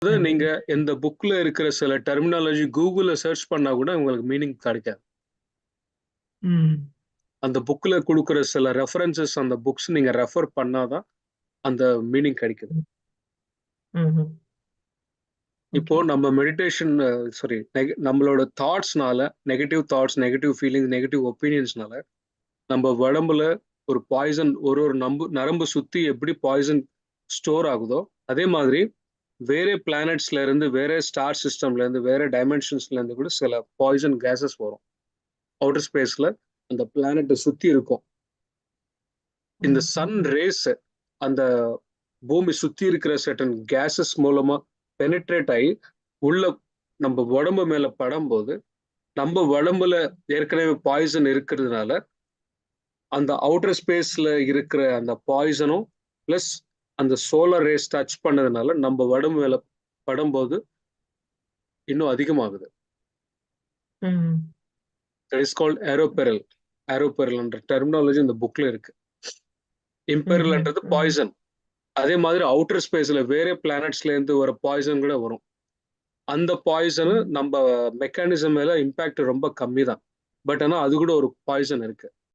நீங்க ம். இந்த புக்ல இருக்கிற சில டெர்மினாலஜி கூகுள்ல சர்ச் பண்ணா கூட உங்களுக்கு மீனிங் கிடைக்காது. ம். அந்த புக்ல குடுக்குற சில ரெஃபரன்ஸஸ் அந்த புக்ஸ் நீங்க ரெஃபர் பண்ணா தான் அந்த மீனிங் கிடைக்குது. ம். ம்ஹ்ம். இப்போ ஓகே. நம்ம மெடிடேஷன் சாரி நம்மளோட தாட்ஸ்னால negative thoughts, negative feelings, negative ஒப்பீனியன்ஸ்னால நம்ம உடம்புல ஒரு பாய்சன் ஒரு ஒரு நரம்பு சுத்தி எப்படி பாய்சன் ஸ்டோர் ஆகுதோ, அதே மாதிரி வேற பிளானட்ஸ்ல இருந்து, வேற ஸ்டார் சிஸ்டம்ல இருந்து, வேற டைமென்ஷன்ஸ்ல இருந்து கூட சில பாய்சன் கேஸஸ் வரும். அவுட்டர் ஸ்பேஸ்ல அந்த பிளானட்ட சுத்தி இருக்கும். இந்த ம்ஹ்ம். சன் ரேஸ் அந்த பூமி சுத்தி இருக்கிற சர்டன் கேஸஸ் மூலமா பெனிட்ரேட் ஆகி உள்ள நம்ம உடம்பு மேல படும்போது, நம்ம உடம்புல ஏற்கனவே பாய்சன் இருக்கிறதுனால, அந்த அவுட்டர் ஸ்பேஸ்ல இருக்கிற அந்த பாய்சனும் பிளஸ் அந்த சோலார் ரேஸ் டச் பண்ணதுனால நம்ம உடம்பு மேல படும்போது இன்னும் அதிகமாகுது. ம். தட் இஸ் கால்ட் ஏரோபெரல். ஏரோபெரல்ன்ற டெர்மினாலஜி இந்த புக்ல இருக்கு. ம்ஹ்ம். இம்பெரல்ன்றது ம். பாய்சன். அதே மாதிரி அவுட்டர் ஸ்பேஸ்ல வேற பிளானட்ஸ்ல இருந்து வர பாய்சன் கூட வரும். அந்த பாய்சன் ம். நம்ம மெக்கானிசம் மேல இம்பாக்ட் ரொம்ப கம்மி தான். பட் ஆனா அது கூட ஒரு பாய்சன் இருக்கு.